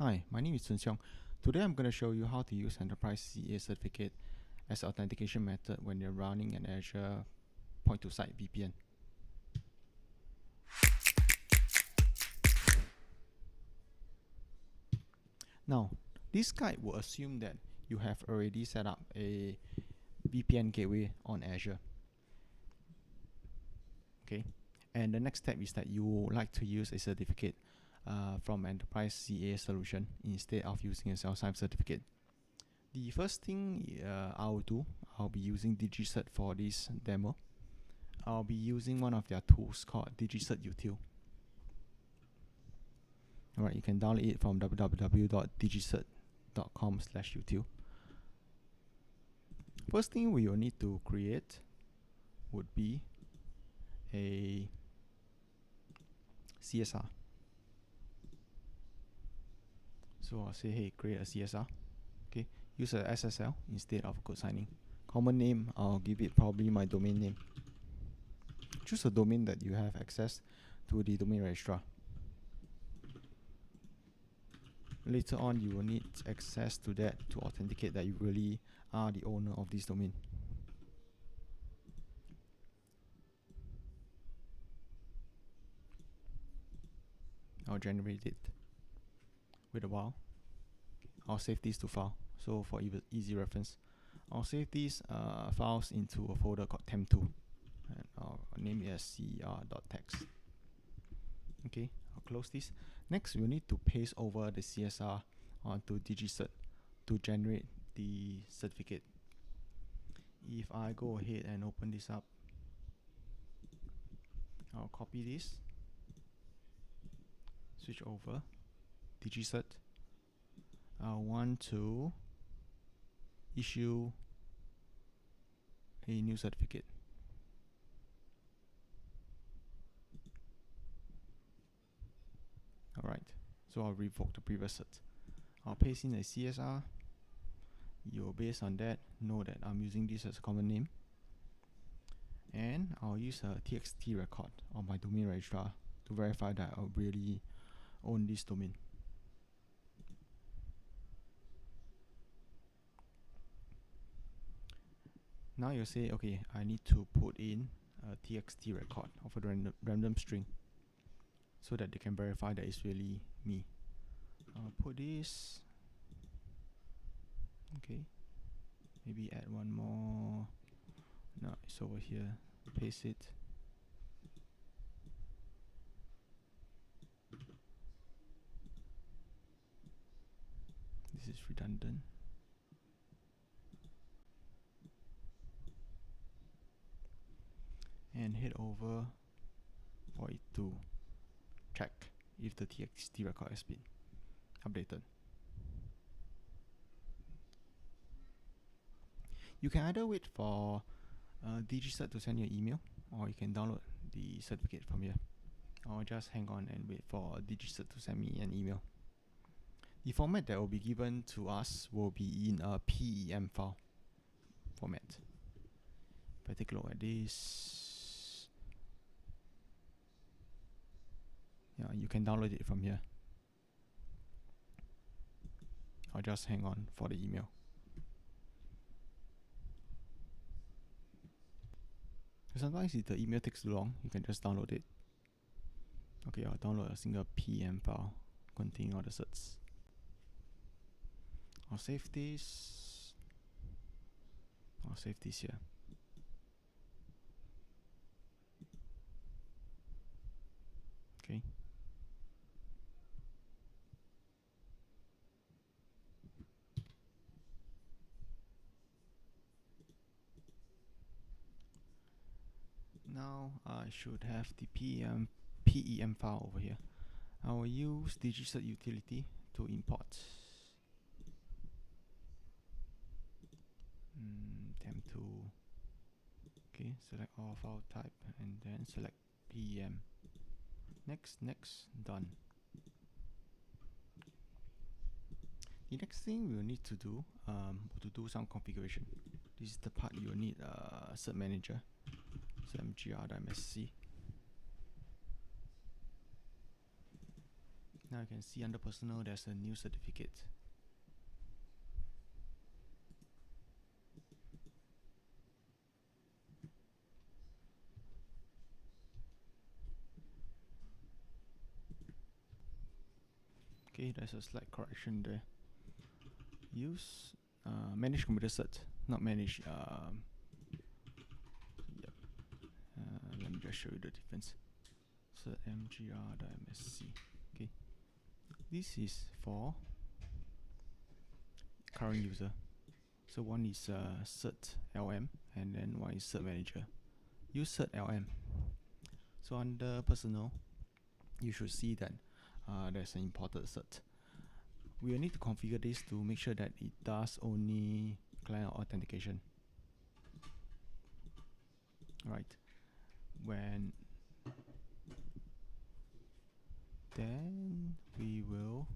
Hi, my name is Chun Xiong. Today I'm going to show you how to use Enterprise CA certificate as an authentication method when you're running an Azure point-to-site VPN. Now, this guide will assume that you have already set up a VPN gateway on Azure. Okay, and the next step is that you would like to use a certificate from Enterprise CA solution instead of using a self-signed certificate. The first thing I'll be using DigiCert for this demo. I'll be using one of their tools called DigiCert Util. Alright, you can download it from www.digicert.com/util. First thing we will need to create would be a CSR. So I'll say, hey, create a CSR. Okay, use a SSL instead of code signing. Common name, I'll give it probably my domain name. Choose a domain that you have access to the domain registrar. Later on, you will need access to that to authenticate that you really are the owner of this domain. I'll generate it. Wait a while. I'll save these to file. So for easy reference, I'll save these files into a folder called temp2, and I'll name it as cr.txt. Okay, I'll close this. Next, we'll need to paste over the CSR onto DigiCert to generate the certificate. If I go ahead and open this up, I'll copy this, switch over, DigiCert. I want to issue a new certificate. Alright, so I'll revoke the previous cert. I'll paste in a CSR. You'll, based on that, know that I'm using this as a common name. And I'll use a TXT record on my domain registrar to verify that I really own this domain. Now you'll say, okay, I need to put in a TXT record of a random string so that they can verify that it's really me. I'll put this. Okay, maybe add one more. No, it's over here. Paste it. This is redundant. And head over for it to check if the TXT record has been updated. You can either wait for DigiCert to send you an email, or you can download the certificate from here. I'll just hang on and wait for DigiCert to send me an email. The format that will be given to us will be in a PEM file format. If I take a look at this, yeah, you can download it from here. I'll just hang on for the email. Sometimes if the email takes too long, you can just download it. Okay, I'll download a single PM file containing all the certs. I'll save this. I'll save this here. Okay. Now I should have the PEM file over here. I will use DigiCert utility to import temp2. Okay, select all file type and then select PEM. Next, done. The next thing we'll need to do some configuration. This is the part you'll need cert manager. So mgr.msc. Now you can see under personal there's a new certificate. Okay, there's a slight correction there. Use manage computer cert, not manage. Yep. Let me just show you the difference. Cert mgr.msc. Okay, this is for current user. So one is cert LM, and then one is cert manager. Use cert LM. So under personal, you should see that there's an imported cert. We will need to configure this to make sure that it does only client authentication. Right. Then we will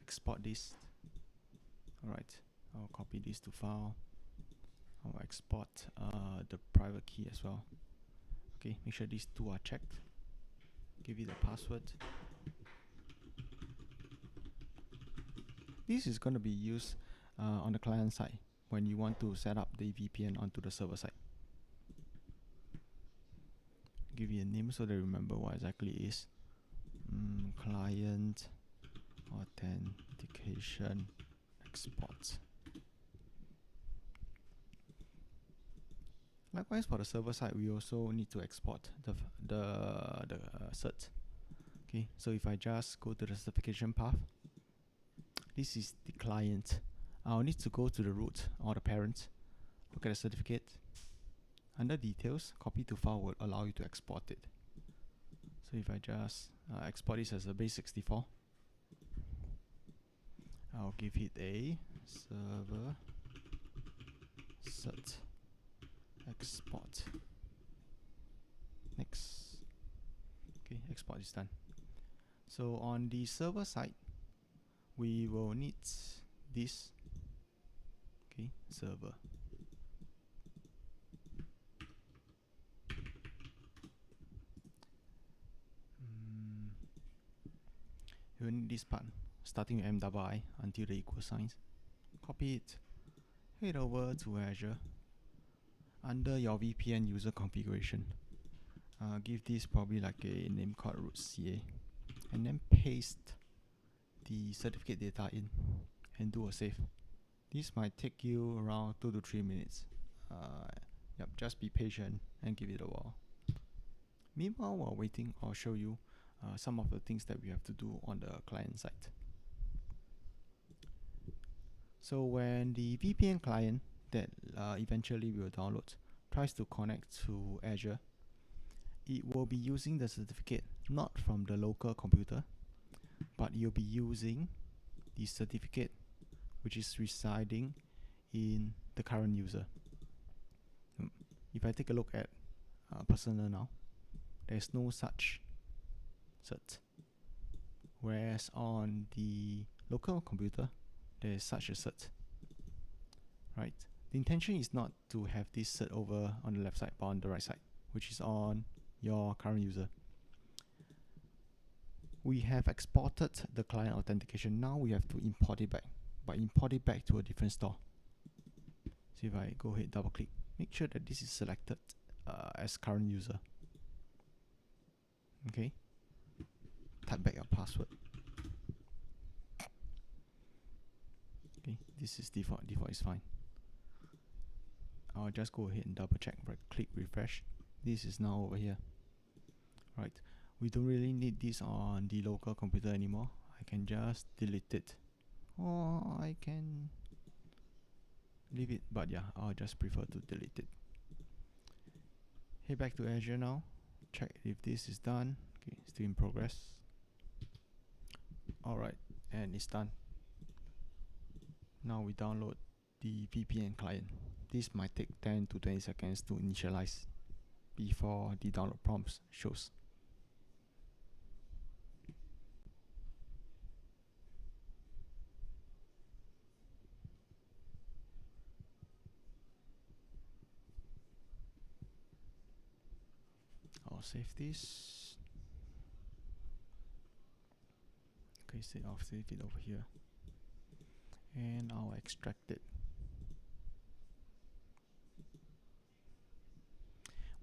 export this. Alright, I'll copy this to file. I'll export the private key as well. Okay, make sure these two are checked. Give it a password. This is going to be used on the client side when you want to set up the VPN onto the server side. Give it a name so they remember what exactly it is. Client authentication export. Likewise, for the server side, we also need to export the cert. Okay, so if I just go to the certification path, this is the client. I'll need to go to the root or the parent, look at the certificate. Under details, copy to file will allow you to export it. So if I just export this as a base64, I'll give it a server cert export. Next. Okay, export is done. So on the server side, we will need this. Okay, server. You will need this part, starting with MII until the equal signs. Copy it. Head over to Azure. Under your VPN user configuration, give this probably like a name called root CA, and then paste the certificate data in and do a save. This might take you around 2 to 3 minutes. Yep, just be patient and give it a while. Meanwhile, while waiting, I'll show you some of the things that we have to do on the client side. So when the VPN client that eventually we will download tries to connect to Azure, it will be using the certificate not from the local computer, but you'll be using the certificate which is residing in the current user. If I take a look at personal now, there's no such cert, whereas on the local computer there is such a cert. Right, the intention is not to have this cert over on the left side but on the right side, which is on your current user. We have exported the client authentication. Now we have to import it back, but import it back to a different store. So if I go ahead, double click, make sure that this is selected as current user. Okay, type back your password. Okay, this is default. Default is fine. I'll just go ahead and double check, right click, refresh. This is now over here. Right, we don't really need this on the local computer anymore. I can just delete it, or I can leave it, but yeah, I'll just prefer to delete it. Head back to Azure now, check if this is done. Okay, still in progress. Alright, and it's done. Now we download the VPN client. This might take 10 to 20 seconds to initialize before the download prompts shows. I'll save this. instead I'll save it over here, and I'll extract it.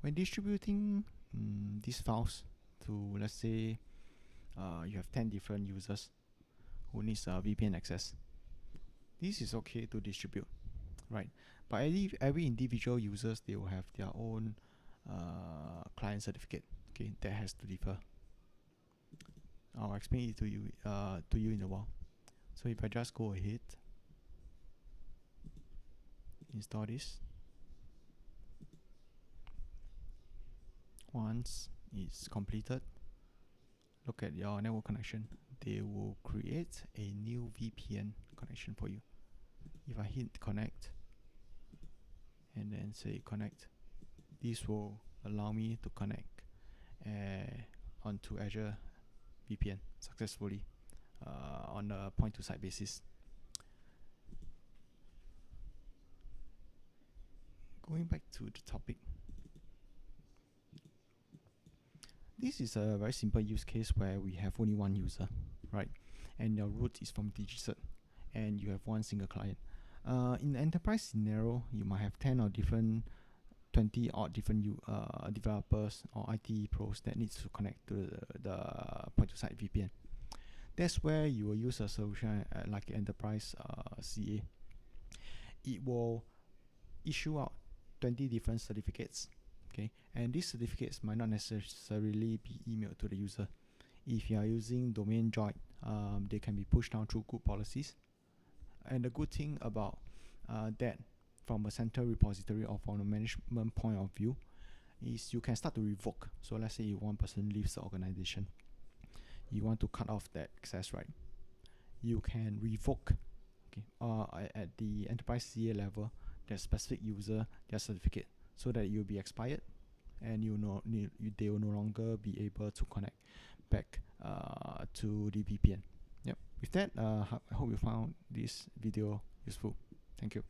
When distributing these files to, let's say, you have 10 different users who needs VPN access, this is okay to distribute, right? But every individual users, they will have their own client certificate. Okay, that has to differ. I'll explain it to you in a while. So if I just go ahead, install this. Once it's completed, look at your network connection. They will create a new VPN connection for you. If I hit connect and then say connect, this will allow me to connect onto Azure VPN successfully on a point-to-site basis. Going back to the topic, this is a very simple use case where we have only one user, right? And your root is from DigiCert, and you have one single client. In the enterprise scenario, you might have 10 or 20 odd different developers or IT pros that needs to connect to the point-to-site VPN. That's where you will use a solution like Enterprise CA. It will issue out 20 different certificates. Okay, and these certificates might not necessarily be emailed to the user. If you are using domain join, they can be pushed down through group policies. And the good thing about that, from a central repository or from a management point of view, is you can start to revoke. So let's say one person leaves the organization, you want to cut off that access, right? You can revoke. Okay, at the enterprise CA level, that specific user their certificate, so that it will be expired, and they will no longer be able to connect back to the VPN. Yep. With that, I hope you found this video useful. Thank you.